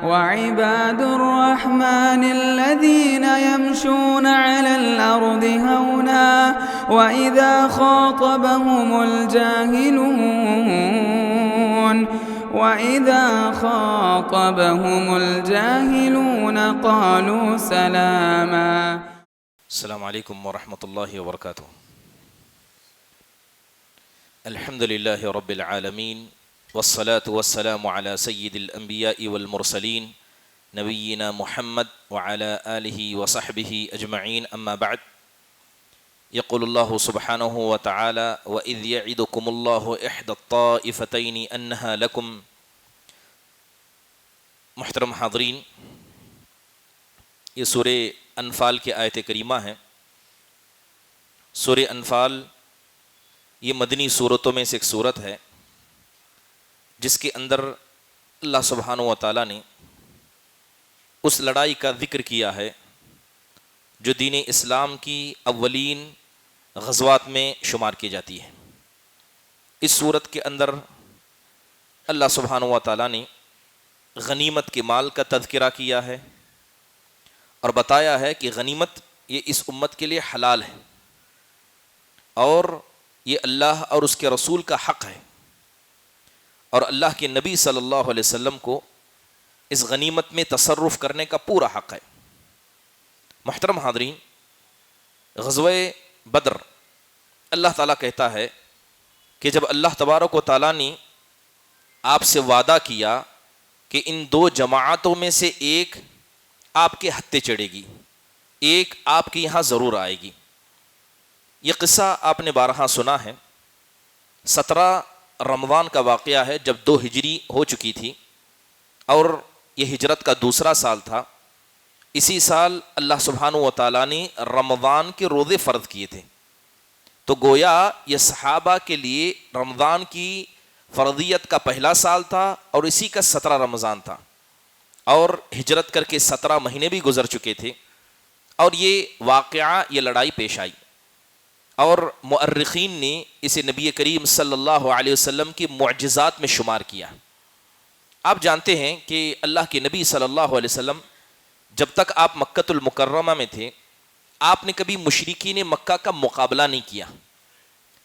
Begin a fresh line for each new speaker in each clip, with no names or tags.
وعباد الرحمن الذين يمشون على الأرض هونا وإذا خاطبهم الجاهلون قالوا سلاما.
السلام علیکم ورحمۃ اللہ وبرکاتہ. الحمد للہ رب العالمین والصلاة والسلام على سید الانبیاء والمرسلین نبینا محمد وعلى آلہ وصحبہ اجمعین. اما بعد، یقول اللہ سبحانہ وتعالی وَإِذْ يَعِدُكُمُ اللَّهُ إِحْدَى الطَّائِفَتَيْنِ أَنَّهَا لَكُمْ. محترم حاضرین، یہ سورہ انفال کی آیت کریمہ ہے. سورہ انفال یہ مدنی صورتوں میں سے ایک صورت ہے جس کے اندر اللہ سبحانہ و تعالیٰ نے اس لڑائی کا ذکر کیا ہے جو دین اسلام کی اولین غزوات میں شمار کی جاتی ہے. اس صورت کے اندر اللہ سبحانہ و تعالیٰ نے غنیمت کے مال کا تذکرہ کیا ہے اور بتایا ہے کہ غنیمت یہ اس امت کے لیے حلال ہے اور یہ اللہ اور اس کے رسول کا حق ہے، اور اللہ کے نبی صلی اللہ علیہ وسلم کو اس غنیمت میں تصرف کرنے کا پورا حق ہے. محترم حاضرین، غزوہ بدر اللہ تعالیٰ کہتا ہے کہ جب اللہ تبارک و تعالیٰ نے آپ سے وعدہ کیا کہ ان دو جماعتوں میں سے ایک آپ کے ہتھے چڑھے گی، ایک آپ کے یہاں ضرور آئے گی. یہ قصہ آپ نے بارہا سنا ہے. 17 رمضان کا واقعہ ہے جب 2 ہجری ہو چکی تھی اور یہ ہجرت کا دوسرا سال تھا. اسی سال اللہ سبحانہ و تعالیٰ نے رمضان کے روزے فرض کیے تھے. تو گویا یہ صحابہ کے لیے رمضان کی فرضیت کا پہلا سال تھا اور اسی کا 17 رمضان تھا، اور ہجرت کر کے 17 مہینے بھی گزر چکے تھے اور یہ واقعہ، یہ لڑائی پیش آئی. اور مؤرخین نے اسے نبی کریم صلی اللہ علیہ وسلم کی معجزات میں شمار کیا. آپ جانتے ہیں کہ اللہ کے نبی صلی اللہ علیہ وسلم جب تک آپ مکۃ المکرمہ میں تھے، آپ نے کبھی مشرکین مکہ کا مقابلہ نہیں کیا.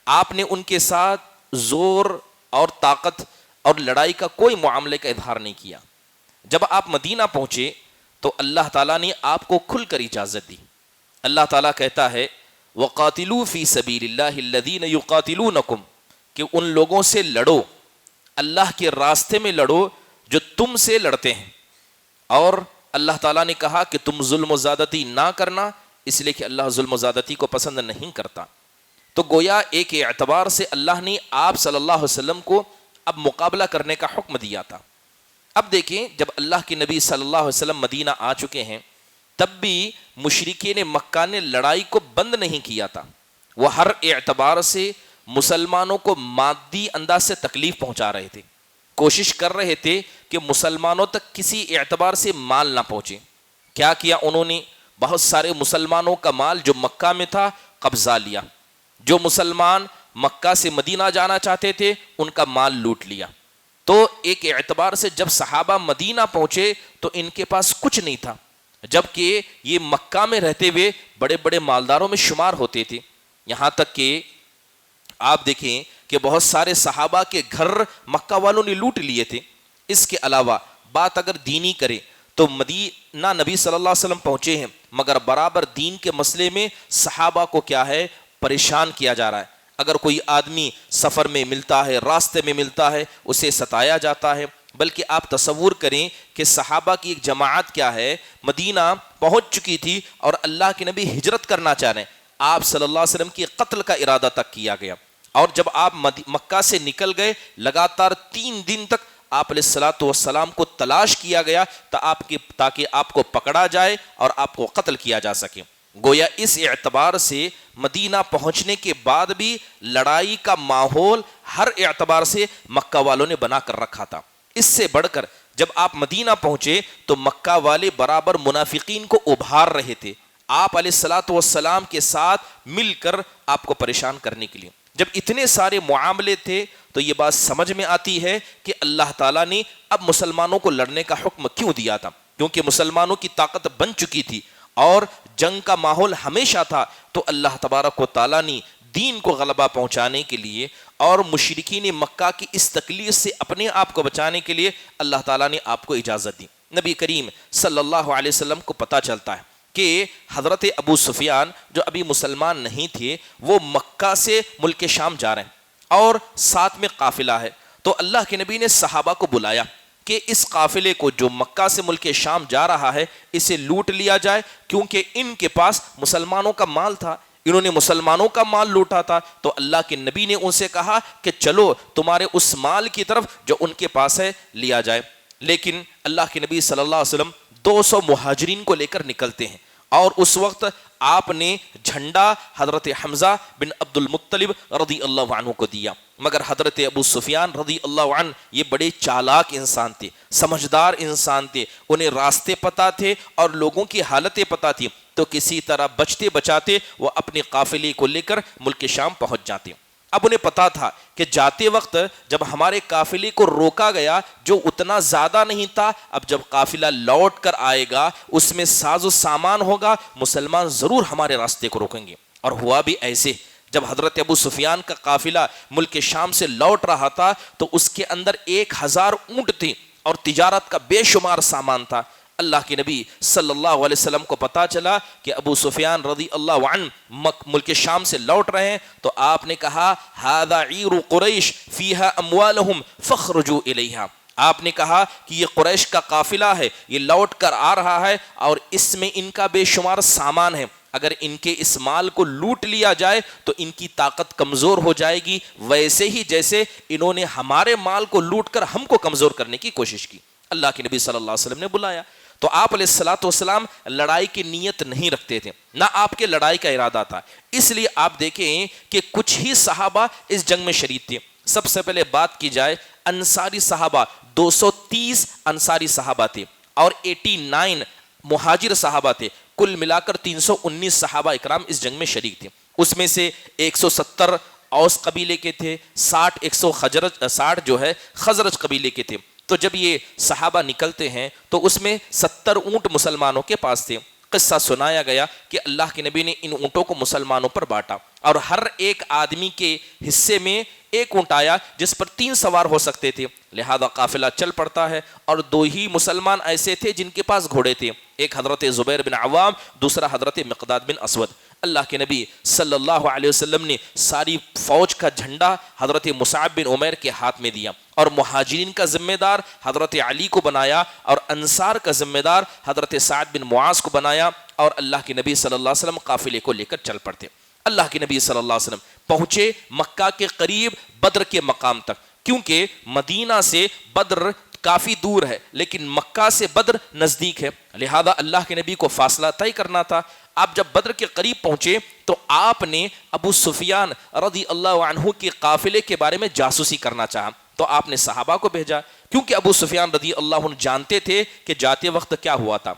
آپ نے ان کے ساتھ زور اور طاقت اور لڑائی کا کوئی معاملے کا اظہار نہیں کیا. جب آپ مدینہ پہنچے تو اللہ تعالیٰ نے آپ کو کھل کر اجازت دی. اللہ تعالیٰ کہتا ہے وَقَاتِلُوا فِي سَبِيلِ اللَّهِ الَّذِينَ يُقَاتِلُونَكُمْ، کہ ان لوگوں سے لڑو، اللہ کے راستے میں لڑو جو تم سے لڑتے ہیں. اور اللہ تعالیٰ نے کہا کہ تم ظلم و زیادتی نہ کرنا، اس لیے کہ اللہ ظلم و زیادتی کو پسند نہیں کرتا. تو گویا ایک اعتبار سے اللہ نے آپ صلی اللہ علیہ وسلم کو اب مقابلہ کرنے کا حکم دیا تھا. اب دیکھیں، جب اللہ کے نبی صلی اللہ علیہ وسلم مدینہ آ چکے ہیں تب بھی مشرکین مکہ نے لڑائی کو بند نہیں کیا تھا. وہ ہر اعتبار سے مسلمانوں کو مادی انداز سے تکلیف پہنچا رہے تھے، کوشش کر رہے تھے کہ مسلمانوں تک کسی اعتبار سے مال نہ پہنچے. کیا کیا انہوں نے؟ بہت سارے مسلمانوں کا مال جو مکہ میں تھا قبضہ لیا. جو مسلمان مکہ سے مدینہ جانا چاہتے تھے ان کا مال لوٹ لیا. تو ایک اعتبار سے جب صحابہ مدینہ پہنچے تو ان کے پاس کچھ نہیں تھا، جبکہ یہ مکہ میں رہتے ہوئے بڑے بڑے مالداروں میں شمار ہوتے تھے. یہاں تک کہ آپ دیکھیں کہ بہت سارے صحابہ کے گھر مکہ والوں نے لوٹ لیے تھے. اس کے علاوہ بات اگر دینی کرے تو مدینہ نبی صلی اللہ علیہ وسلم پہنچے ہیں، مگر برابر دین کے مسئلے میں صحابہ کو کیا ہے، پریشان کیا جا رہا ہے. اگر کوئی آدمی سفر میں ملتا ہے، راستے میں ملتا ہے، اسے ستایا جاتا ہے. بلکہ آپ تصور کریں کہ صحابہ کی ایک جماعت کیا ہے، مدینہ پہنچ چکی تھی اور اللہ کے نبی ہجرت کرنا چاہ رہے ہیں. آپ صلی اللہ علیہ وسلم کی قتل کا ارادہ تک کیا گیا. اور جب آپ مکہ سے نکل گئے، لگاتار 3 دن تک آپ علیہ الصلوۃ والسلام کو تلاش کیا گیا تاکہ آپ کو پکڑا جائے اور آپ کو قتل کیا جا سکے. گویا اس اعتبار سے مدینہ پہنچنے کے بعد بھی لڑائی کا ماحول ہر اعتبار سے مکہ والوں نے بنا کر رکھا تھا. اس سے بڑھ کر جب آپ مدینہ پہنچے تو مکہ والے برابر منافقین کو ابھار رہے تھے آپ علیہ الصلوۃ والسلام کے ساتھ مل کر آپ کو پریشان کرنے کے لیے. جب اتنے سارے معاملے تھے تو یہ بات سمجھ میں آتی ہے کہ اللہ تعالیٰ نے اب مسلمانوں کو لڑنے کا حکم کیوں دیا تھا، کیونکہ مسلمانوں کی طاقت بن چکی تھی اور جنگ کا ماحول ہمیشہ تھا. تو اللہ تبارک و تعالیٰ نے دین کو غلبہ پہنچانے کے لیے اور مشرکین مکہ کی اس تکلیف سے اپنے آپ کو بچانے کے لیے اللہ تعالیٰ نے آپ کو اجازت دی. نبی کریم صلی اللہ علیہ وسلم کو پتہ چلتا ہے کہ حضرت ابو سفیان جو ابھی مسلمان نہیں تھے وہ مکہ سے ملک شام جا رہے ہیں اور ساتھ میں قافلہ ہے. تو اللہ کے نبی نے صحابہ کو بلایا کہ اس قافلے کو جو مکہ سے ملک شام جا رہا ہے اسے لوٹ لیا جائے، کیونکہ ان کے پاس مسلمانوں کا مال تھا، انہوں نے مسلمانوں کا مال لوٹا تھا. تو اللہ کے نبی نے ان سے کہا کہ چلو تمہارے اس مال کی طرف جو ان کے پاس ہے لیا جائے. لیکن اللہ کے نبی صلی اللہ علیہ وسلم 200 مہاجرین کو لے کر نکلتے ہیں اور اس وقت آپ نے جھنڈا حضرت حمزہ بن عبد المطلب رضی اللہ عنہ کو دیا. مگر حضرت ابو سفیان رضی اللہ عنہ یہ بڑے چالاک انسان تھے، سمجھدار انسان تھے، انہیں راستے پتہ تھے اور لوگوں کی حالتیں پتہ تھی. تو کسی طرح بچتے بچاتے وہ اپنے قافلے کو لے کر ملک شام پہنچ جاتے. اب انہیں پتا تھا کہ جاتے وقت جب ہمارے قافلے کو روکا گیا جو اتنا زیادہ نہیں تھا، اب جب قافلہ لوٹ کر آئے گا اس میں ساز و سامان ہوگا، مسلمان ضرور ہمارے راستے کو روکیں گے. اور ہوا بھی ایسے. جب حضرت ابو سفیان کا قافلہ ملک شام سے لوٹ رہا تھا تو اس کے اندر 1000 اونٹ تھے اور تجارت کا بے شمار سامان تھا. اللہ کے نبی صلی اللہ علیہ وسلم کو پتا چلا کہ ابو سفیان رضی اللہ عنہ ملک شام سے لوٹ رہے ہیں. تو آپ نے کہا ھذا عیر قریش فیہا اموالہم فاخرجوا الیہا. آپ نے کہا کہ یہ قریش کا قافلہ ہے، یہ لوٹ کر آ رہا ہے اور اس میں ان کا بے شمار سامان ہے. اگر ان کے اس مال کو لوٹ لیا جائے تو ان کی طاقت کمزور ہو جائے گی، ویسے ہی جیسے انہوں نے ہمارے مال کو لوٹ کر ہم کو کمزور کرنے کی کوشش کی. اللہ کے نبی صلی اللہ علیہ وسلم نے بلایا. تو آپ علیہ الصلوۃ والسلام لڑائی کی نیت نہیں رکھتے تھے، نہ آپ کے لڑائی کا ارادہ تھا. اس لیے آپ دیکھیں کہ کچھ ہی صحابہ اس جنگ میں شریک تھے. سب سے پہلے بات کی جائے انصاری صحابہ، 230 انصاری صحابہ تھے اور 89 مہاجر صحابہ تھے. کل ملا کر 319 صحابہ اکرام اس جنگ میں شریک تھے. اس میں سے 170 اوس قبیلے کے تھے، 60 جو ہے خزرج قبیلے کے تھے. تو جب یہ صحابہ نکلتے ہیں تو اس میں 70 اونٹ مسلمانوں کے پاس تھے. قصہ سنایا گیا کہ اللہ کے نبی نے ان اونٹوں کو مسلمانوں پر بانٹا اور ہر ایک آدمی کے حصے میں ایک اونٹ آیا جس پر 3 سوار ہو سکتے تھے. لہذا قافلہ چل پڑتا ہے اور 2 ہی مسلمان ایسے تھے جن کے پاس گھوڑے تھے، ایک حضرت زبیر بن عوام، دوسرا حضرت مقداد بن اسود. اللہ کے نبی صلی اللہ علیہ وسلم نے ساری فوج کا جھنڈا حضرت مصعب بن عمیر کے ہاتھ میں دیا اور مہاجرین کا ذمہ دار حضرت علی کو بنایا اور انصار کا ذمہ دار حضرت سعد بن معاذ کو بنایا. اور اللہ کے نبی صلی اللہ علیہ وسلم قافلے کو لے کر چل پڑتے. اللہ کے نبی صلی اللہ علیہ وسلم پہنچے مکہ کے قریب بدر کے مقام تک، کیونکہ مدینہ سے بدر کافی دور ہے لیکن مکہ سے بدر نزدیک ہے، لہذا اللہ کے نبی کو فاصلہ طے کرنا تھا. آپ جب بدر کے قریب پہنچے تو آپ نے ابو سفیان رضی اللہ عنہ کے قافلے کے بارے میں جاسوسی کرنا چاہا. تو آپ نے صحابہ کو بھیجا کیونکہ ابو سفیان رضی اللہ عنہ جانتے تھے کہ جاتے وقت کیا ہوا تھا.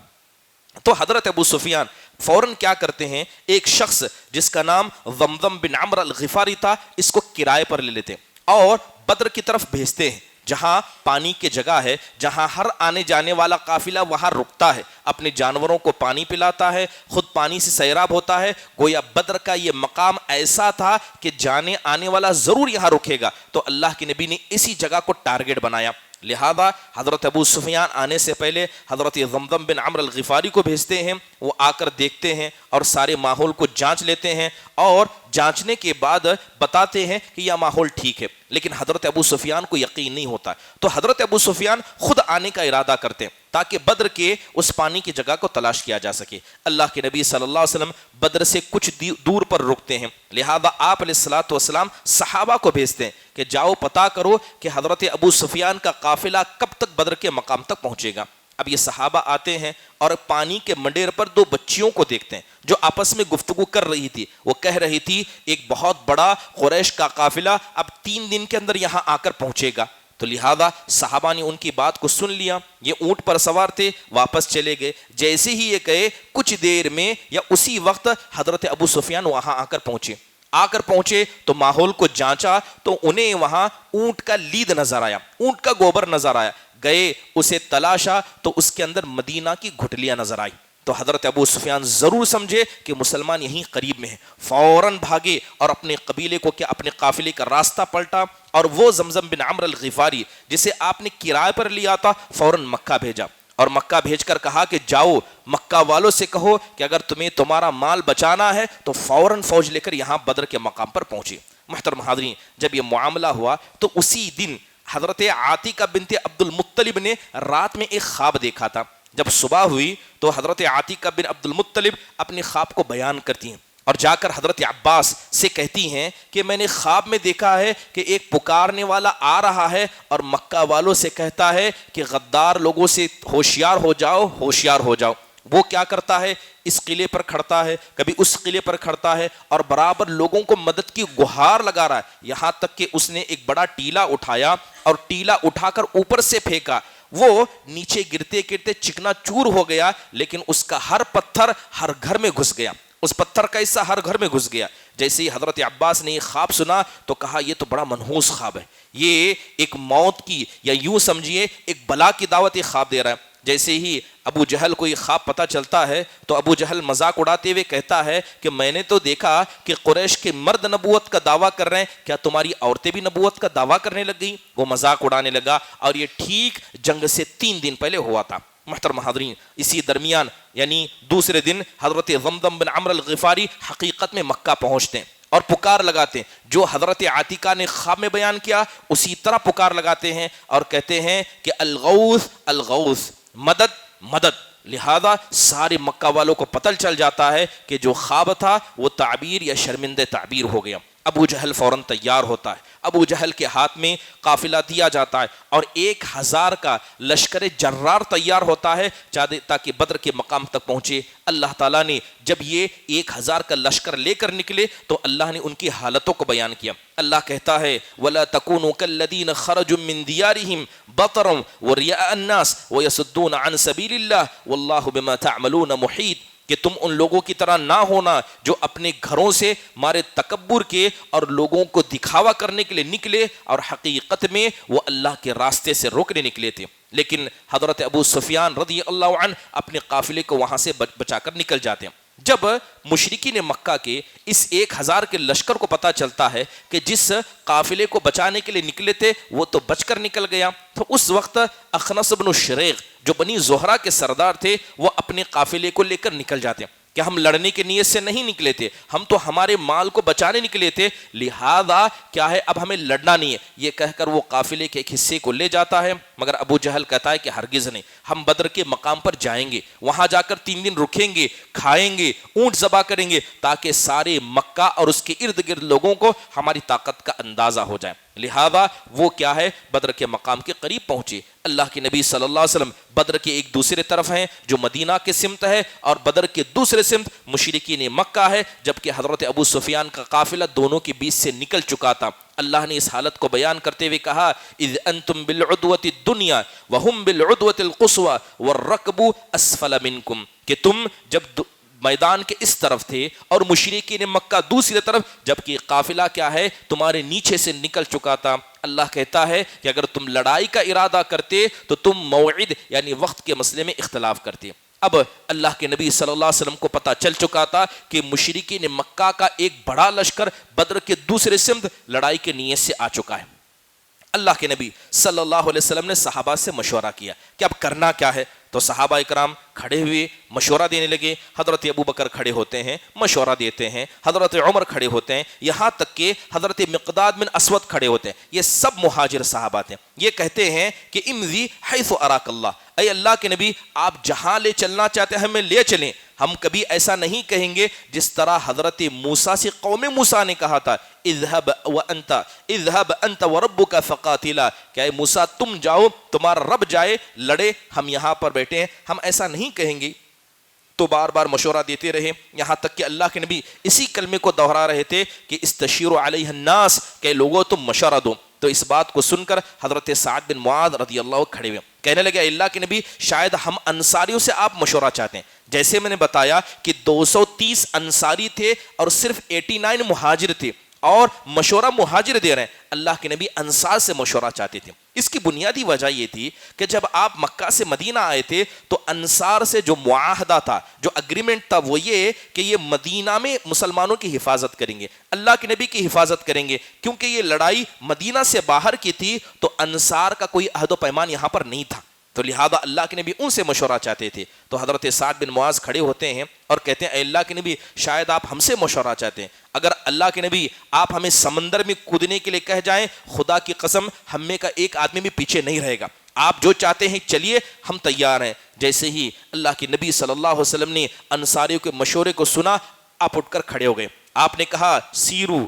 تو حضرت ابو سفیان فوراً کیا کرتے ہیں، ایک شخص جس کا نام ضمضم بن عمرو الغفاری تھا اس کو کرائے پر لے لیتے اور بدر کی طرف بھیجتے ہیں جہاں پانی کی جگہ ہے، جہاں ہر آنے جانے والا قافلہ وہاں رکتا ہے، اپنے جانوروں کو پانی پلاتا ہے، خود پانی سے سیراب ہوتا ہے. گویا بدر کا یہ مقام ایسا تھا کہ جانے آنے والا ضرور یہاں رکے گا. تو اللہ کے نبی نے اسی جگہ کو ٹارگٹ بنایا. لہذا حضرت ابو سفیان آنے سے پہلے حضرت ضمضم بن عمرو الغفاری کو بھیجتے ہیں. وہ آ کر دیکھتے ہیں اور سارے ماحول کو جانچ لیتے ہیں اور جانچنے کے بعد بتاتے ہیں کہ یہ ماحول ٹھیک ہے. لیکن حضرت ابو سفیان کو یقین نہیں ہوتا تو حضرت ابو سفیان خود آنے کا ارادہ کرتے ہیں تاکہ بدر کے اس پانی کی جگہ کو تلاش کیا جا سکے. اللہ کے نبی صلی اللہ علیہ وسلم بدر سے کچھ دور پر رکتے ہیں. لہذا آپ علیہ الصلوۃ والسلام صحابہ کو بھیجتے ہیں کہ جاؤ پتہ کرو کہ حضرت ابو سفیان کا قافلہ کب تک بدر کے مقام تک پہنچے گا. اب یہ صحابہ آتے ہیں اور پانی کے منڈیر پر 2 بچیوں کو دیکھتے ہیں جو آپس میں گفتگو کر رہی تھی. وہ کہہ رہی تھی ایک بہت بڑا قریش کا قافلہ اب 3 دن کے اندر یہاں آ کر پہنچے گا. تو لہذا صحابہ نے ان کی بات کو سن لیا. یہ اونٹ پر سوار تھے، واپس چلے گئے. جیسے ہی یہ گئے کچھ دیر میں یا اسی وقت حضرت ابو سفیان وہاں آ کر پہنچے. آ کر پہنچے تو ماحول کو جانچا تو انہیں وہاں اونٹ کا لید نظر آیا, اونٹ کا گوبر نظر آیا. گئے اسے تلاشا تو اس کے اندر مدینہ کی گھٹلیاں نظر آئی. تو حضرت ابو سفیان ضرور سمجھے کہ مسلمان یہیں قریب میں ہیں, فوراً بھاگے اور اپنے قبیلے کو کیا اپنے قافلے کا راستہ پلٹا اور وہ زمزم بن عمرو الغفاری جسے آپ نے کرائے پر لیا تھا فوراً مکہ بھیجا, اور مکہ بھیج کر کہا کہ جاؤ مکہ والوں سے کہو کہ اگر تمہیں تمہارا مال بچانا ہے تو فوراً فوج لے کر یہاں بدر کے مقام پر پہنچے. محترم حاضرین, جب یہ معاملہ ہوا تو اسی دن حضرت عاتقہ بنت عبد المطلب نے رات میں ایک خواب دیکھا تھا. جب صبح ہوئی تو حضرت عاتقہ بن عبد المطلب اپنے خواب کو بیان کرتی ہیں اور جا کر حضرت عباس سے کہتی ہیں کہ میں نے خواب میں دیکھا ہے کہ ایک پکارنے والا آ رہا ہے اور مکہ والوں سے کہتا ہے کہ غدار لوگوں سے ہوشیار ہو جاؤ, ہوشیار ہو جاؤ. وہ کیا کرتا ہے, اس قلعے پر کھڑتا ہے, کبھی اس قلعے پر کھڑتا ہے اور برابر لوگوں کو مدد کی گہار لگا رہا ہے, یہاں تک کہ اس نے ایک بڑا ٹیلا اٹھایا اور ٹیلا اٹھا کر اوپر سے پھینکا. وہ نیچے گرتے گرتے چکنا چور ہو گیا, لیکن اس کا ہر پتھر ہر گھر میں گھس گیا, اس پتھر کا حصہ ہر گھر میں گھس گیا. جیسے ہی حضرت عباس نے یہ خواب سنا تو کہا یہ تو بڑا منحوس خواب ہے, یہ ایک موت کی یا یوں سمجھیے ایک بلا کی دعوت یہ خواب دے رہا ہے. جیسے ہی ابو جہل کو یہ خواب پتہ چلتا ہے تو ابو جہل مذاق اڑاتے ہوئے کہتا ہے کہ میں نے تو دیکھا کہ قریش کے مرد نبوت کا دعویٰ کر رہے ہیں, کیا تمہاری عورتیں بھی نبوت کا دعویٰ کرنے لگ گئیں؟ وہ مذاق اڑانے لگا اور یہ ٹھیک جنگ سے 3 دن پہلے ہوا تھا. محترم حاضرین, اسی درمیان یعنی دوسرے دن حضرت زمزم بن عمرو الغفاری حقیقت میں مکہ پہنچتے ہیں اور پکار لگاتے ہیں. جو حضرت عاتقہ نے خواب میں بیان کیا اسی طرح پکار لگاتے ہیں اور کہتے ہیں کہ الغوث الغوث, مدد مدد. لہذا سارے مکہ والوں کو پتہ چل جاتا ہے کہ جو خواب تھا وہ تعبیر یا شرمندہ تعبیر ہو گیا. ابو جہل فوراً تیار ہوتا ہے, ابو جہل کے ہاتھ میں قافلہ دیا جاتا ہے اور 1000 کا لشکر جرار تیار ہوتا ہے تاکہ بدر کے مقام تک پہنچے. اللہ تعالیٰ نے جب یہ 1000 کا لشکر لے کر نکلے تو اللہ نے ان کی حالتوں کو بیان کیا. اللہ کہتا ہے وَلَا تَكُونُوا كَالَّذِينَ خَرَجُوا مِن دِيَارِهِمْ بَطَرًا وَرِيَاءَ النَّاسِ وَيَصُدُّونَ عَن سَبِيلِ اللَّهِ وَاللَّهُ بِمَا تَعْمَلُونَ مُحِيطٌ, کہ تم ان لوگوں کی طرح نہ ہونا جو اپنے گھروں سے مارے تکبر کے اور لوگوں کو دکھاوا کرنے کے لیے نکلے اور حقیقت میں وہ اللہ کے راستے سے روکنے نکلے تھے. لیکن حضرت ابو سفیان رضی اللہ عنہ اپنے قافلے کو وہاں سے بچا کر نکل جاتے ہیں. جب مشرکین مکہ کے اس 1000 کے لشکر کو پتہ چلتا ہے کہ جس قافلے کو بچانے کے لیے نکلے تھے وہ تو بچ کر نکل گیا, تو اس وقت اخنس بن شریق جو بنی زہرہ کے سردار تھے وہ اپنے قافلے کو لے کر نکل جاتے ہیں کہ ہم لڑنے کی نیت سے نہیں نکلے تھے, ہم تو ہمارے مال کو بچانے نکلے تھے, لہذا کیا ہے اب ہمیں لڑنا نہیں ہے. یہ کہہ کر وہ قافلے کے ایک حصے کو لے جاتا ہے, مگر ابو جہل کہتا ہے کہ ہرگز نہیں, ہم بدر کے مقام پر جائیں گے, وہاں جا کر 3 دن رکیں گے, کھائیں گے, اونٹ ذبح کریں گے تاکہ سارے مکہ اور اس کے ارد گرد لوگوں کو ہماری طاقت کا اندازہ ہو جائے. لہذا وہ کیا ہے بدر کے مقام کے قریب پہنچے. اللہ کے نبی صلی اللہ علیہ وسلم بدر کے ایک دوسرے طرف ہیں جو مدینہ کے سمت ہے اور بدر کے دوسرے سمت مشرکین مکہ ہے, جبکہ حضرت ابو سفیان کا قافلہ دونوں کے بیچ سے نکل چکا تھا. اللہ نے اس حالت کو بیان کرتے ہوئے کہا اذ انتم بالعدوۃ الدنیا وهم بالعدوۃ القصوى والركب اسفل منکم, کہ تم جب میدان کے اس طرف تھے اور مشرکین مکہ دوسری طرف, جبکہ قافلہ کیا ہے تمہارے نیچے سے نکل چکا تھا. اللہ کہتا ہے کہ اگر تم لڑائی کا ارادہ کرتے تو تم موعد یعنی وقت کے مسئلے میں اختلاف کرتے. اب اللہ کے نبی صلی اللہ علیہ وسلم کو پتہ چل چکا تھا کہ مشرکین مکہ کا ایک بڑا لشکر بدر کے دوسرے سمت لڑائی کے نیت سے آ چکا ہے. اللہ کے نبی صلی اللہ علیہ وسلم نے صحابہ سے مشورہ کیا کہ اب کرنا کیا ہے. تو صحابہ اکرام کھڑے ہوئے مشورہ دینے لگے. حضرت ابو بکر کھڑے ہوتے ہیں مشورہ دیتے ہیں, حضرت عمر کھڑے ہوتے ہیں, یہاں تک کہ حضرت مقداد بن اسود کھڑے ہوتے ہیں. یہ سب مہاجر صحابہ تھے. یہ کہتے ہیں کہ امضی حیث اراک اللہ, اے اللہ کے نبی آپ جہاں لے چلنا چاہتے ہیں ہمیں لے چلیں. ہم کبھی ایسا نہیں کہیں گے جس طرح حضرت موسیٰ سے قوم موسیٰ نے کہا تھا اذهب انت وربک فقاتلا, کہ اے موسیٰ تم جاؤ تمہارا رب جائے لڑے, ہم یہاں پر بیٹھے ہیں. ہم ایسا نہیں کہیں گے. تو بار بار مشورہ دیتے رہے, یہاں تک کہ اللہ کے نبی اسی کلمے کو دہرا رہے تھے کہ استشیروا علیہ الناس, کہ لوگوں تم مشورہ دو. تو اس بات کو سن کر حضرت سعد بن معاذ رضی اللہ کھڑے ہوئے, کہنے لگے اللہ کے نبی شاید ہم انصاریوں سے آپ مشورہ چاہتے ہیں, جیسے میں نے بتایا کہ 230 انصاری تھے اور صرف 89 مہاجر تھے، اور مشورہ مہاجر دے رہے ہیں، اللہ کے نبی انصار سے مشورہ چاہتے تھے۔ اس کی بنیادی وجہ یہ تھی کہ جب آپ مکہ سے مدینہ آئے تھے تو انصار سے جو معاہدہ تھا، جو اگریمنٹ تھا، وہ یہ کہ یہ مدینہ میں مسلمانوں کی حفاظت کریں گے، اللہ کے نبی کی حفاظت کریں گے۔ کیونکہ یہ لڑائی مدینہ سے باہر کی تھی تو انصار کا کوئی عہد و پیمان یہاں پر نہیں تھا، تو لہذا اللہ کے نبی ان سے مشورہ چاہتے تھے۔ تو حضرت سعد بن معاذ کھڑے ہوتے ہیں اور کہتے ہیں اے اللہ کے نبی، شاید آپ ہم سے مشورہ چاہتے ہیں، اگر اللہ کے نبی آپ ہمیں سمندر میں کودنے کے لیے کہہ جائیں، خدا کی قسم ہم میں کا ایک آدمی بھی پیچھے نہیں رہے گا، آپ جو چاہتے ہیں چلیے، ہم تیار ہیں۔ جیسے ہی اللہ کے نبی صلی اللہ علیہ وسلم نے انصاریوں کے مشورے کو سنا، آپ اٹھ کر کھڑے ہو گئے۔ آپ نے کہا سیرو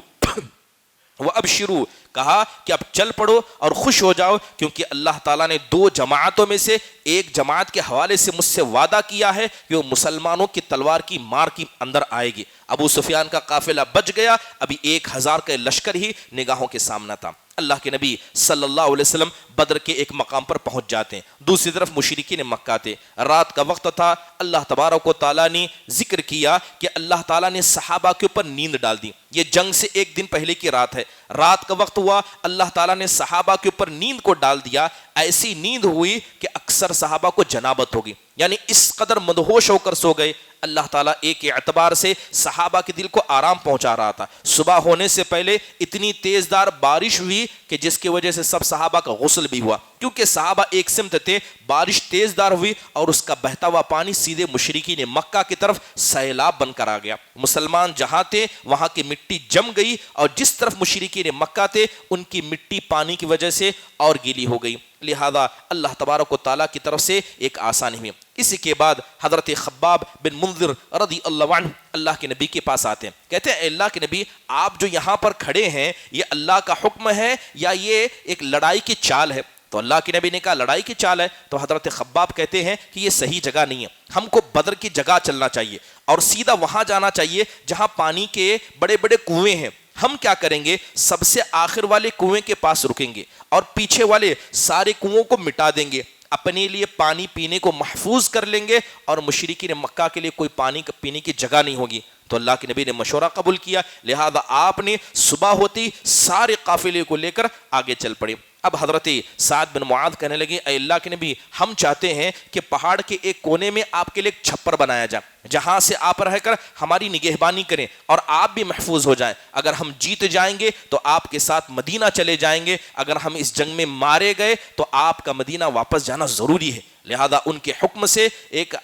وابشروا، کہا کہ اب چل پڑو اور خوش ہو جاؤ، کیونکہ اللہ تعالیٰ نے 2 جماعتوں میں سے ایک جماعت کے حوالے سے مجھ سے وعدہ کیا ہے کہ وہ مسلمانوں کی تلوار کی مار کی اندر آئے گی۔ ابو سفیان کا قافلہ بچ گیا، ابھی 1000 کا لشکر ہی نگاہوں کے سامنے تھا۔ اللہ کے نبی صلی اللہ علیہ وسلم بدر کے ایک مقام پر پہنچ جاتے ہیں، دوسری طرف مشرکین مکہ تھے، رات کا وقت تھا۔ اللہ تبارک و تعالیٰ نے ذکر کیا کہ اللہ تعالیٰ نے صحابہ کے اوپر نیند ڈال دی۔ یہ جنگ سے ایک دن پہلے کی رات ہے، رات کا وقت ہوا، اللہ تعالیٰ نے صحابہ کے اوپر نیند کو ڈال دیا۔ ایسی نیند ہوئی کہ اکثر صحابہ کو جنابت ہوگی، یعنی اس قدر مدہوش ہو کر سو گئے۔ اللہ تعالیٰ ایک اعتبار سے صحابہ کے دل کو آرام پہنچا رہا تھا۔ صبح ہونے سے پہلے اتنی تیز دار بارش ہوئی کہ جس کی وجہ سے سب صحابہ کا غسل بھی ہوا، کیونکہ صحابہ ایک سمت تھے، بارش تیز دار ہوئی اور اس کا بہتا ہوا پانی سیدھے مشرکین مکہ کی طرف سیلاب بن کر آ گیا۔ مسلمان جہاں تھے وہاں کی مٹی جم گئی، اور جس طرف مشرکین مکہ تھے ان کی مٹی پانی کی وجہ سے اور گیلی ہو گئی۔ لہذا اللہ تبارک و تعالیٰ کی طرف سے ایک آسانی ہوئی۔ اسی کے بعد حضرت خباب بن منذر رضی اللہ عنہ اللہ کے نبی کے پاس آتے ہیں، کہتے ہیں اے اللہ کے نبی، آپ جو یہاں پر کھڑے ہیں یہ اللہ کا حکم ہے یا یہ ایک لڑائی کی چال ہے؟ تو اللہ کے نبی نے کہا لڑائی کی چال ہے۔ تو حضرت خباب کہتے ہیں کہ یہ صحیح جگہ نہیں ہے، ہم کو بدر کی جگہ چلنا چاہیے اور سیدھا وہاں جانا چاہیے جہاں پانی کے بڑے بڑے کنویں ہیں۔ ہم کیا کریں گے، سب سے آخر والے کنویں کے پاس رکیں گے اور پیچھے والے سارے کنووں کو مٹا دیں گے، اپنے لیے پانی پینے کو محفوظ کر لیں گے، اور مشرکین مکہ کے لیے کوئی پانی پینے کی جگہ نہیں ہوگی۔ تو اللہ کے نبی نے مشورہ قبول کیا، لہذا آپ نے صبح ہوتی سارے قافلے کو لے کر آگے چل پڑے۔ اب حضرت سعد بن معاذ کہنے لگے اے اللہ کے نبی، ہم چاہتے ہیں کہ پہاڑ کے ایک کونے میں آپ کے لیے ایک چھپر بنایا جائے، جہاں سے آپ رہ کر ہماری نگہبانی کریں اور آپ بھی محفوظ ہو جائیں۔ اگر ہم جیت جائیں گے تو آپ کے ساتھ مدینہ چلے جائیں گے، اگر ہم اس جنگ میں مارے گئے تو آپ کا مدینہ واپس جانا ضروری ہے۔ لہذا ان کے حکم سے ایک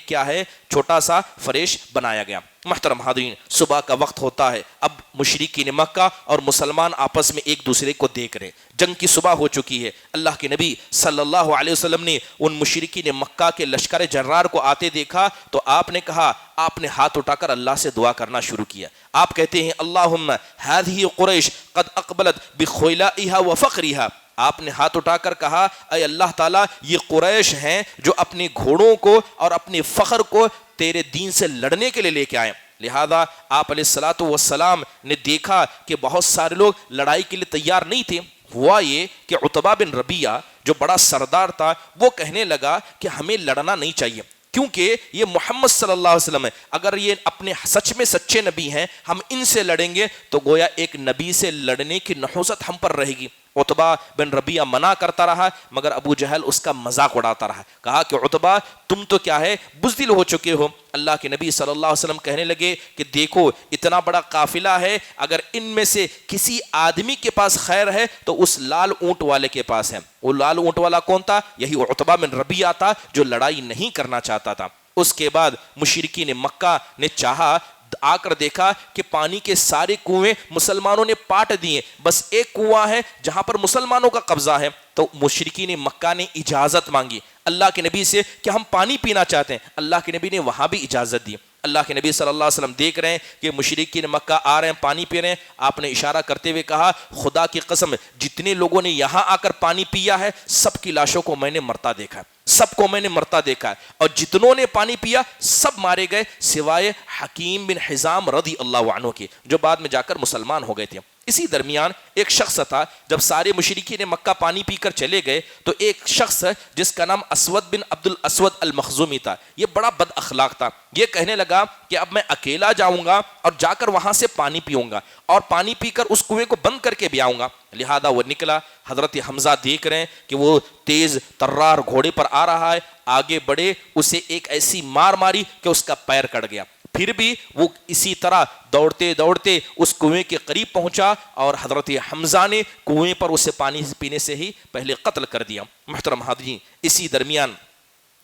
کیا ہے، چھوٹا سا فریش بنایا گیا۔ محترم حاضرین، صبح کا وقت ہوتا ہے، اب مشرکین مکہ اور مسلمان آپس میں ایک دوسرے کو دیکھ رہے، جنگ کی صبح ہو چکی ہے۔ اللہ کے نبی صلی اللہ علیہ وسلم نے ان مشرکین مکہ کے لشکر جرار کو آتے دیکھا تو آپ نے کہا، آپ نے ہاتھ اٹھا کر اللہ سے دعا کرنا شروع کیا۔ آپ کہتے ہیں اللہم ہذہ قریش قد اقبلت بخیلائها وفقرها۔ آپ نے ہاتھ اٹھا کر کہا اے اللہ تعالیٰ، یہ قریش ہیں جو اپنے گھوڑوں کو اور اپنے فخر کو تیرے دین سے لڑنے کے لیے لے کے آئے۔ لہذا آپ علیہ الصلوۃ والسلام نے دیکھا کہ بہت سارے لوگ لڑائی کے لیے تیار نہیں تھے۔ ہوا یہ کہ عتبہ بن ربیعہ جو بڑا سردار تھا وہ کہنے لگا کہ ہمیں لڑنا نہیں چاہیے، کیونکہ یہ محمد صلی اللہ علیہ وسلم ہے، اگر یہ اپنے سچ میں سچے نبی ہیں، ہم ان سے لڑیں گے تو گویا ایک نبی سے لڑنے کی نحوست ہم پر رہے گی۔ عتبہ بن ربیعہ منع کرتا رہا، مگر ابو جہل اس کا مذاق اڑاتا رہا، کہا کہ عتبہ تم تو کیا ہے، بزدل ہو چکے ہو۔ اللہ کے نبی صلی اللہ علیہ وسلم کہنے لگے کہ دیکھو اتنا بڑا قافلہ ہے، اگر ان میں سے کسی آدمی کے پاس خیر ہے تو اس لال اونٹ والے کے پاس ہے۔ وہ لال اونٹ والا کون تھا؟ یہی عتبہ بن ربیعہ تھا جو لڑائی نہیں کرنا چاہتا تھا۔ اس کے بعد مشرکین مکہ نے چاہا، آ کر دیکھا کہ پانی کے سارے کنویں مسلمانوں نے پاٹ دیے، بس ایک کنواں ہے جہاں پر مسلمانوں کا قبضہ ہے۔ تو مشرکین مکہ نے اجازت مانگی اللہ کے نبی سے کہ ہم پانی پینا چاہتے ہیں۔ اللہ کے نبی نے وہاں بھی اجازت دی۔ اللہ کے نبی صلی اللہ علیہ وسلم دیکھ رہے ہیں کہ مشرکین مکہ آ رہے ہیں، پانی پی رہے ہیں۔ آپ نے اشارہ کرتے ہوئے کہا خدا کی قسم، جتنے لوگوں نے یہاں آ کر پانی پیا ہے سب کی لاشوں کو میں نے مرتا دیکھا ہے، سب کو میں نے مرتا دیکھا ہے، اور جتنوں نے پانی پیا سب مارے گئے سوائے حکیم بن حزام رضی اللہ عنہ کے، جو بعد میں جا کر مسلمان ہو گئے تھے۔ اسی درمیان ایک شخص تھا، جب سارے مشرکین مکہ پانی پی کر چلے گئے تو ایک شخص جس کا نام اسود بن عبد الاسود المخزومی تھا، یہ بڑا بد اخلاق تھا۔ یہ کہنے لگا کہ اب میں اکیلا جاؤں گا اور جا کر وہاں سے پانی پیوں گا، اور پانی پی کر اس کنویں کو بند کر کے بھی آؤں گا۔ لہذا وہ نکلا۔ حضرت حمزہ دیکھ رہے ہیں کہ وہ تیز ترار گھوڑے پر آ رہا ہے، آگے بڑھے، اسے ایک ایسی مار ماری کہ اس کا پیر کٹ گیا۔ پھر بھی وہ اسی طرح دوڑتے دوڑتے اس کنویں کے قریب پہنچا، اور حضرت حمزہ نے کنویں پر اسے پانی پینے سے ہی پہلے قتل کر دیا۔ محترم حاضرین، اسی درمیان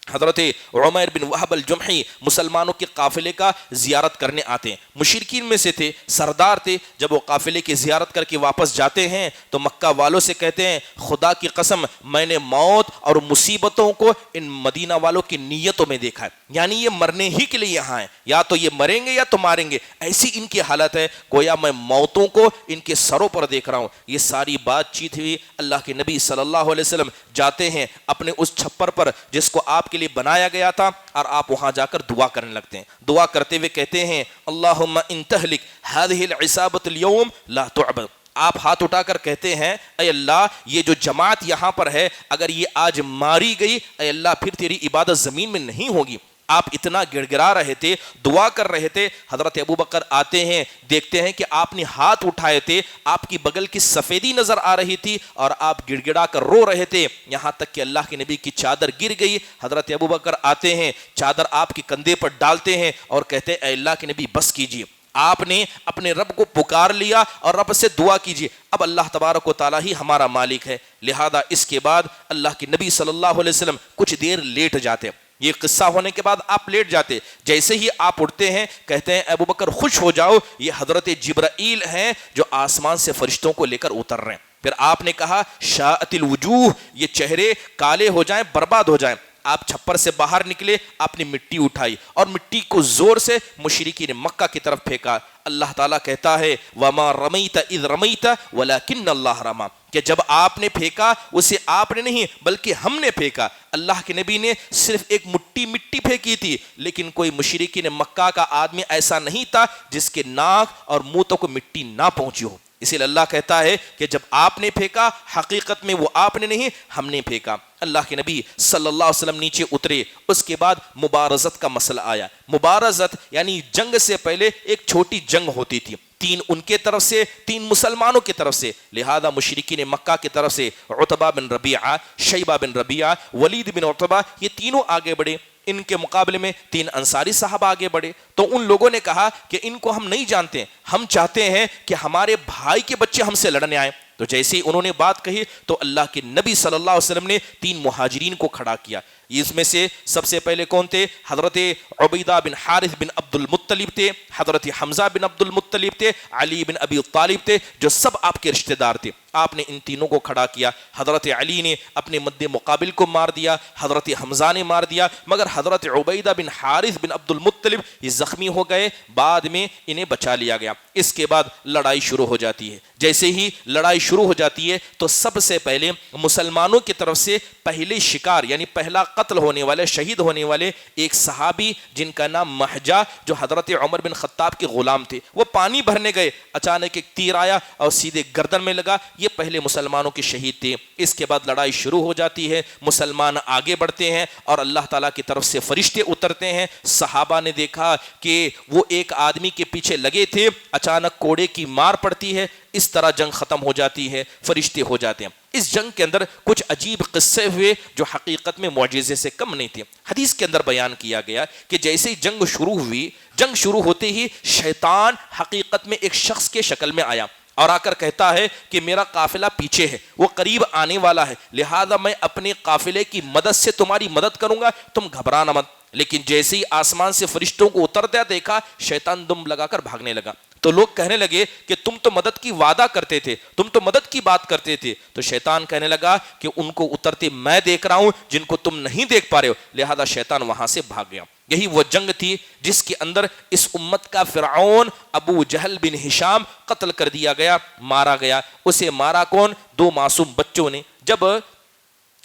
حضرت عمیر بن وہب الجمحی مسلمانوں کے قافلے کا زیارت کرنے آتے ہیں، مشرکین میں سے تھے، سردار تھے۔ جب وہ قافلے کی زیارت کر کے واپس جاتے ہیں تو مکہ والوں سے کہتے ہیں خدا کی قسم میں نے موت اور مصیبتوں کو ان مدینہ والوں کی نیتوں میں دیکھا ہے، یعنی یہ مرنے ہی کے لیے یہاں ہیں، یا تو یہ مریں گے یا تو ماریں گے، ایسی ان کی حالت ہے، گویا میں موتوں کو ان کے سروں پر دیکھ رہا ہوں۔ یہ ساری بات چیت ہوئی، اللہ کے نبی صلی اللہ علیہ وسلم جاتے ہیں اپنے اس چھپر پر جس کو آپ کے لیے بنایا گیا تھا، اور آپ وہاں جا کر دعا کرنے لگتے ہیں۔ دعا کرتے ہوئے کہتے ہیں اللہم ان تہلک ہذہ العصابۃ اليوم لا تعبد۔ آپ ہاتھ اٹھا کر کہتے ہیں اے اللہ یہ جو جماعت یہاں پر ہے اگر یہ آج ماری گئی، اے اللہ پھر تیری عبادت زمین میں نہیں ہوگی۔ آپ اتنا گڑ گڑا رہے تھے، دعا کر رہے تھے۔ حضرت ابو بکر آتے ہیں، دیکھتے ہیں کہ آپ نے ہاتھ اٹھائے تھے، آپ کی بغل کی سفیدی نظر آ رہی تھی اور آپ گڑ گڑا کر رو رہے تھے، یہاں تک کہ اللہ کے نبی کی چادر گر گئی۔ حضرت ابو بکر آتے ہیں، چادر آپ کے کندھے پر ڈالتے ہیں اور کہتے ہیں اے اللہ کے نبی بس کیجیے، آپ نے اپنے رب کو پکار لیا اور رب سے دعا کیجیے، اب اللہ تبارک و تعالیٰ ہی ہمارا مالک ہے۔ لہذا اس کے بعد اللہ کے نبی صلی اللہ علیہ وسلم کچھ دیر لیٹ جاتے، یہ قصہ ہونے کے بعد آپ لیٹ جاتے، جیسے ہی آپ اٹھتے ہیں کہتے ہیں ابو بکر خوش ہو جاؤ، یہ حضرت جبرائیل ہیں جو آسمان سے فرشتوں کو لے کر اتر رہے ہیں۔ پھر آپ نے کہا شاءت الوجوہ، یہ چہرے کالے ہو جائیں، برباد ہو جائیں۔ آپ چھپر سے باہر نکلے، آپ نے مٹی اٹھائی اور مٹی کو زور سے مشرکین مکہ کی طرف پھینکا۔ اللہ تعالیٰ کہتا ہے وَمَا رَمَيْتَ إِذْ رَمَيْتَ وَلَكِنَّ اللَّهَ رَمَى، کہ جب آپ نے پھینکا اسے آپ نے نہیں بلکہ ہم نے پھینکا۔ اللہ کے نبی نے صرف ایک مٹی پھینکی تھی، لیکن کوئی مشرکین مکہ کا آدمی ایسا نہیں تھا جس کے ناک اور منہ تک کو مٹی نہ پہنچی ہو۔ اسی لیے اللہ کہتا ہے کہ جب آپ نے پھینکا حقیقت میں وہ آپ نے نہیں ہم نے پھینکا۔ اللہ کے نبی صلی اللہ علیہ وسلم نیچے اترے، اس کے بعد مبارزت کا مسئلہ آیا۔ مبارزت یعنی جنگ سے پہلے ایک چھوٹی جنگ ہوتی تھی، 3 ان کے طرف سے 3 مسلمانوں کی طرف سے۔ لہذا مشرکین مکہ کی طرف سے عتبہ بن ربیعہ، شیبہ بن ربیعہ، ولید بن عتبہ، یہ تینوں آگے بڑھے۔ ان کے مقابلے میں 3 انصاری صاحب آگے بڑھے، تو ان لوگوں نے کہا کہ ان کو ہم نہیں جانتے، ہم چاہتے ہیں کہ ہمارے بھائی کے بچے ہم سے لڑنے آئیں۔ تو جیسے ہی انہوں نے بات کہی تو اللہ کے نبی صلی اللہ علیہ وسلم نے 3 مہاجرین کو کھڑا کیا۔ اس میں سے سب سے پہلے کون تھے؟ حضرت عبیدہ بن حارث بن عبد المطلب تھے، حضرت حمزہ بن عبد المطلب تھے، علی بن ابی طالب تھے، جو سب آپ کے رشتہ دار تھے۔ آپ نے ان تینوں کو کھڑا کیا۔ حضرت علی نے اپنے مد مقابل کو مار دیا، حضرت حمزہ نے مار دیا، مگر حضرت عبیدہ بن حارث بن عبد المطلب یہ زخمی ہو گئے، بعد میں انہیں بچا لیا گیا۔ اس کے بعد لڑائی شروع ہو جاتی ہے۔ جیسے ہی لڑائی شروع ہو جاتی ہے تو سب سے پہلے مسلمانوں کی طرف سے پہلے شکار یعنی پہلا قتل ہونے والے، شہید ہونے والے ایک صحابی جن کا نام محجہ، جو حضرت عمر بن خطاب کے غلام تھے، وہ پانی بھرنے گئے، اچانک ایک تیر آیا اور سیدھے گردن میں لگا، یہ پہلے مسلمانوں کے شہید تھے۔ اس کے بعد لڑائی شروع ہو جاتی ہے، مسلمان آگے بڑھتے ہیں اور اللہ تعالیٰ کی طرف سے فرشتے اترتے ہیں۔ صحابہ نے دیکھا کہ وہ ایک آدمی کے پیچھے لگے تھے، اچانک کوڑے کی مار پڑتی ہے، اس طرح جنگ ختم ہو جاتی ہے، فرشتے ہو جاتے ہیں۔ اس جنگ کے اندر کچھ عجیب قصے ہوئے جو حقیقت میں معجزے سے کم نہیں تھے۔ حدیث کے اندر بیان کیا گیا کہ جیسے ہی جنگ شروع ہوئی، جنگ شروع ہوتے ہی شیطان حقیقت میں ایک شخص کے شکل میں آیا اور آ کر کہتا ہے کہ میرا قافلہ پیچھے ہے، وہ قریب آنے والا ہے، لہذا میں اپنے قافلے کی مدد سے تمہاری مدد کروں گا، تم گھبرانا مت۔ لیکن جیسے ہی آسمان سے فرشتوں کو اترتا دیکھا، شیطان دم لگا کر بھاگنے لگا۔ تو لوگ کہنے لگے کہ تم تو مدد کی وعدہ کرتے تھے، تم تو مدد کی بات کرتے تھے۔ تو شیطان کہنے لگا کہ ان کو اترتے میں دیکھ رہا ہوں جن کو تم نہیں دیکھ پا رہے ہو، لہذا شیطان وہاں سے بھاگ گیا۔ یہی وہ جنگ تھی جس کے اندر اس امت کا فرعون ابو جہل بن ہشام قتل کر دیا گیا، مارا گیا۔ اسے مارا کون؟ 2 معصوم بچوں نے۔ جب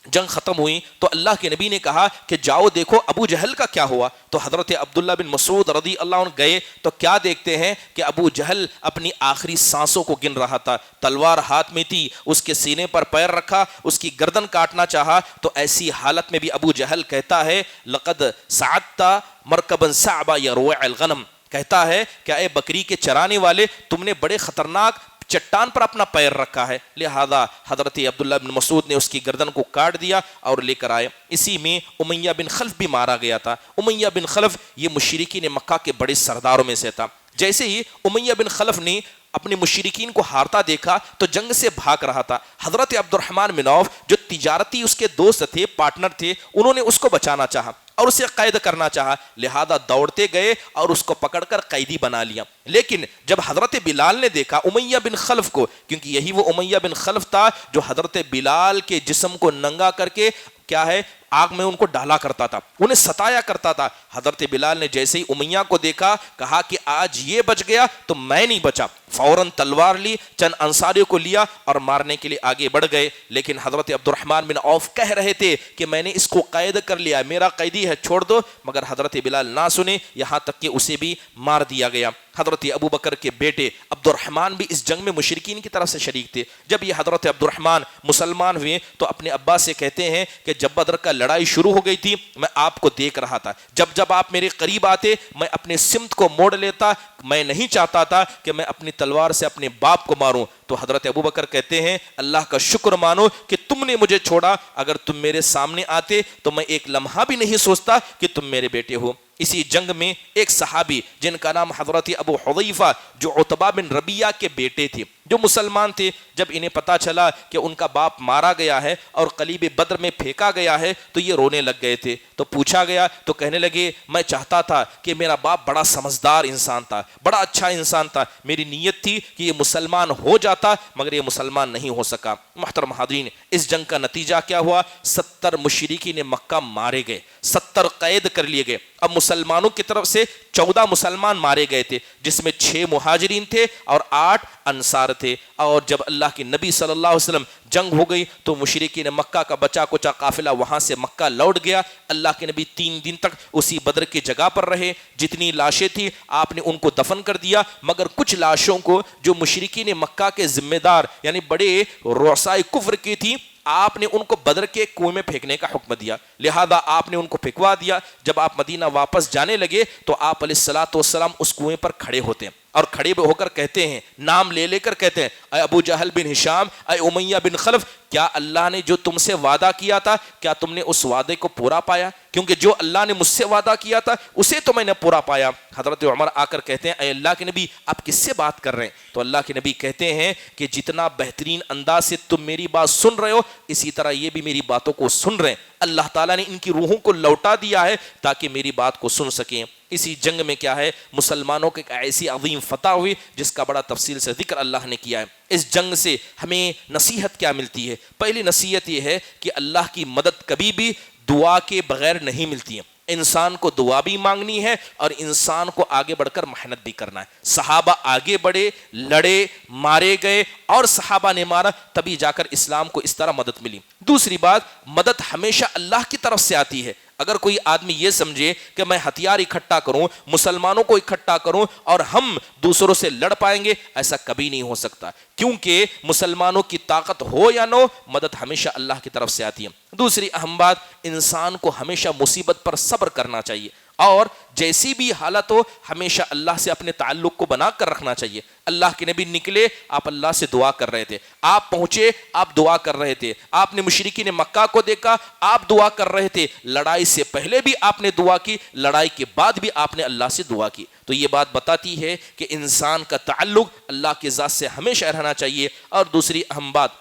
جنگ ختم ہوئی تو اللہ کے نبی نے کہا کہ جاؤ دیکھو ابو جہل کا کیا ہوا. تو حضرت عبداللہ بن مسعود رضی اللہ عنہ گئے تو کیا دیکھتے ہیں کہ ابو جہل اپنی آخری سانسوں کو گن رہا تھا, تلوار ہاتھ میں تھی, اس کے سینے پر پیر رکھا, اس کی گردن کاٹنا چاہا. تو ایسی حالت میں بھی ابو جہل کہتا ہے لقد سعدت مرکبا صعبا یروع الغنم, کہتا ہے کہ اے بکری کے چرانے والے تم نے بڑے خطرناک چٹان پر اپنا پیر رکھا ہے. لہذا حضرت عبداللہ بن مسعود نے اس کی گردن کو کاٹ دیا اور لے کر آئے. اسی میں امیہ بن خلف بھی مارا گیا تھا. امیہ بن خلف یہ مشرکین مکہ کے بڑے سرداروں میں سے تھا. جیسے ہی امیہ بن خلف نے اپنے مشرکین کو ہارتا دیکھا تو جنگ سے بھاگ رہا تھا. حضرت عبد الرحمن بن عوف جو تجارتی اس کے دوست تھے, پارٹنر تھے, انہوں نے اس کو بچانا چاہا اور اسے قید کرنا چاہا. لہذا دوڑتے گئے اور اس کو پکڑ کر قیدی بنا لیا. لیکن جب حضرت بلال نے دیکھا امیہ بن خلف کو, کیونکہ یہی وہ امیہ بن خلف تھا جو حضرت بلال کے جسم کو ننگا کر کے کیا ہے آگ میں ان کو ڈالا کرتا تھا, انہیں ستایا کرتا تھا. حضرت بلال نے جیسے ہی امیہ کو دیکھا کہا کہ آج یہ بچ گیا تو میں نہیں بچا. فوراً تلوار لی, چند انصاریوں کو لیا اور مارنے کے لیے آگے بڑھ گئے. لیکن حضرت عبد الرحمن بن عوف کہہ رہے تھے کہ میں نے اس کو قید کر لیا, میرا قیدی ہے, چھوڑ دو. مگر حضرت بلال نہ سنے, یہاں تک کہ اسے بھی مار دیا گیا. حضرت ابو بکر کے بیٹے عبد الرحمن بھی اس جنگ میں مشرکین کی طرف سے شریک تھے. جب یہ حضرت عبد الرحمن مسلمان ہوئے تو اپنے ابا سے کہتے ہیں کہ جب بدر کا لڑائی شروع ہو گئی تھی میں آپ کو دیکھ رہا تھا, جب آپ میرے قریب آتے میں اپنے سمت کو موڑ لیتا, میں نہیں چاہتا تھا کہ میں اپنی تلوار سے اپنے باپ کو ماروں. تو حضرت ابو بکر کہتے ہیں اللہ کا شکر مانو کہ تم نے مجھے چھوڑا, اگر تم میرے سامنے آتے تو میں ایک لمحہ بھی نہیں سوچتا کہ تم میرے بیٹے ہو. اسی جنگ میں ایک صحابی جن کا نام حضرت ابو حذیفہ جو عتبہ بن ربیعہ کے بیٹے تھے, جو مسلمان تھے, جب انہیں پتا چلا کہ ان کا باپ مارا گیا ہے اور قلیب بدر میں پھینکا گیا ہے تو یہ رونے لگ گئے تھے. تو پوچھا گیا تو کہنے لگے میں چاہتا تھا کہ میرا باپ بڑا سمجھدار انسان تھا, بڑا اچھا انسان تھا, میری نیت تھی کہ یہ مسلمان ہو جاتا مگر یہ مسلمان نہیں ہو سکا. محترم حاضرین, اس جنگ کا نتیجہ کیا ہوا؟ 70 مشرکین مکہ مارے گئے, 70 قید کر لیے گئے. اب مسلمانوں کی طرف سے 14 مسلمان مارے گئے تھے, جس میں 6 مہاجرین تھے اور 8 انصار تھے. اور جب اللہ کے نبی صلی اللہ علیہ وسلم جنگ ہو گئی تو مشرکین مکہ کا بچا کچا قافلہ وہاں سے مکہ لوٹ گیا. اللہ کے نبی 3 دن تک اسی بدر کی جگہ پر رہے. جتنی لاشیں تھیں آپ نے ان کو دفن کر دیا, مگر کچھ لاشوں کو جو مشرکین مکہ کے ذمہ دار یعنی بڑے رؤسائے کفر کی تھی, آپ نے ان کو بدر کے کنویں میں پھینکنے کا حکم دیا. لہذا آپ نے ان کو پھینکوا دیا. جب آپ مدینہ واپس جانے لگے تو آپ علیہ الصلوۃ والسلام اس کنویں پر کھڑے ہوتے ہیں اور کھڑے ہو کر کہتے ہیں, نام لے لے کر کہتے ہیں, اے ابو جہل بن ہشام, اے امیہ بن خلف, کیا اللہ نے جو تم سے وعدہ کیا تھا کیا تم نے اس وعدے کو پورا پایا؟ کیونکہ جو اللہ نے مجھ سے وعدہ کیا تھا اسے تو میں نے پورا پایا. حضرت عمر آ کر کہتے ہیں اے اللہ کے نبی آپ کس سے بات کر رہے ہیں؟ تو اللہ کے نبی کہتے ہیں کہ جتنا بہترین انداز سے تم میری بات سن رہے ہو اسی طرح یہ بھی میری باتوں کو سن رہے ہیں. اللہ تعالیٰ نے ان کی روحوں کو لوٹا دیا ہے تاکہ میری بات کو سن سکیں. اسی جنگ میں کیا ہے مسلمانوں کی ایسی عظیم فتح ہوئی جس کا بڑا تفصیل سے ذکر اللہ نے کیا ہے. اس جنگ سے ہمیں نصیحت کیا ملتی ہے؟ پہلی نصیحت یہ ہے کہ اللہ کی مدد کبھی بھی دعا کے بغیر نہیں ملتی ہے. انسان کو دعا بھی مانگنی ہے اور انسان کو آگے بڑھ کر محنت بھی کرنا ہے. صحابہ آگے بڑھے, لڑے, مارے گئے اور صحابہ نے مارا, تبھی جا کر اسلام کو اس طرح مدد ملی. دوسری بات, مدد ہمیشہ اللہ کی طرف سے آتی ہے. اگر کوئی آدمی یہ سمجھے کہ میں ہتھیار اکٹھا کروں, مسلمانوں کو اکٹھا کروں اور ہم دوسروں سے لڑ پائیں گے, ایسا کبھی نہیں ہو سکتا. کیونکہ مسلمانوں کی طاقت ہو یا نہ ہو, مدد ہمیشہ اللہ کی طرف سے آتی ہے. دوسری اہم بات, انسان کو ہمیشہ مصیبت پر صبر کرنا چاہیے اور جیسی بھی حالت ہو ہمیشہ اللہ سے اپنے تعلق کو بنا کر رکھنا چاہیے. اللہ کے نبی نکلے, آپ اللہ سے دعا کر رہے تھے. آپ پہنچے, آپ دعا کر رہے تھے. آپ نے مشرکین مکہ کو دیکھا, آپ دعا کر رہے تھے. لڑائی سے پہلے بھی آپ نے دعا کی, لڑائی کے بعد بھی آپ نے اللہ سے دعا کی. تو یہ بات بتاتی ہے کہ انسان کا تعلق اللہ کی ذات سے ہمیشہ رہنا چاہیے. اور دوسری اہم بات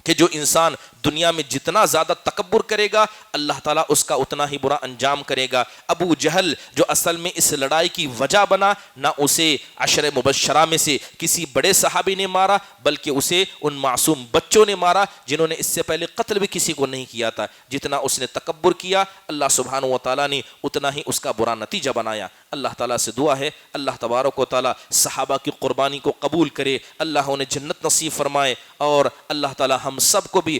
کہ جو انسان دنیا میں جتنا زیادہ تکبر کرے گا اللہ تعالیٰ اس کا اتنا ہی برا انجام کرے گا. ابو جہل جو اصل میں اس لڑائی کی وجہ بنا, نہ اسے عشر مبشرہ میں سے کسی بڑے صحابی نے مارا بلکہ اسے ان معصوم بچوں نے مارا جنہوں نے اس سے پہلے قتل بھی کسی کو نہیں کیا تھا. جتنا اس نے تکبر کیا اللہ سبحانہ و تعالیٰ نے اتنا ہی اس کا برا نتیجہ بنایا. اللہ تعالیٰ سے دعا ہے اللہ تبارک و تعالیٰ صحابہ کی قربانی کو قبول کرے, اللہ انہیں جنت نصیب فرمائے اور اللہ تعالیٰ ہم سب کو بھی